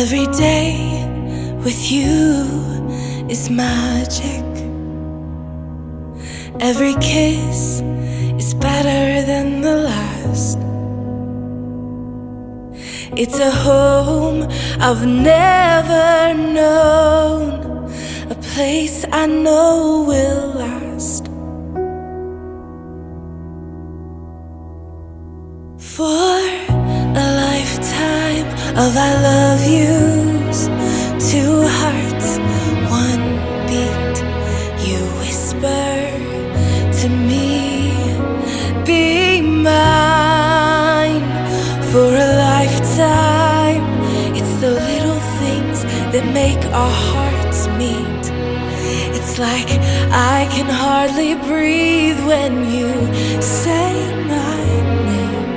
Every day with you is magic. Every kiss is better than the last. It's a home I've never known, a place I know will last. For a lifetime of I love yous, two hearts, one beat. You whisper to me, be mine. For a lifetime, it's the little things that make our hearts meet. It's like I can hardly breathe when you say my name.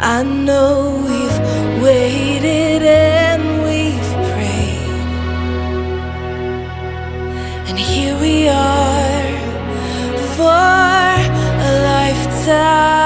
I know we've waited and we've prayed, and here we are for a lifetime.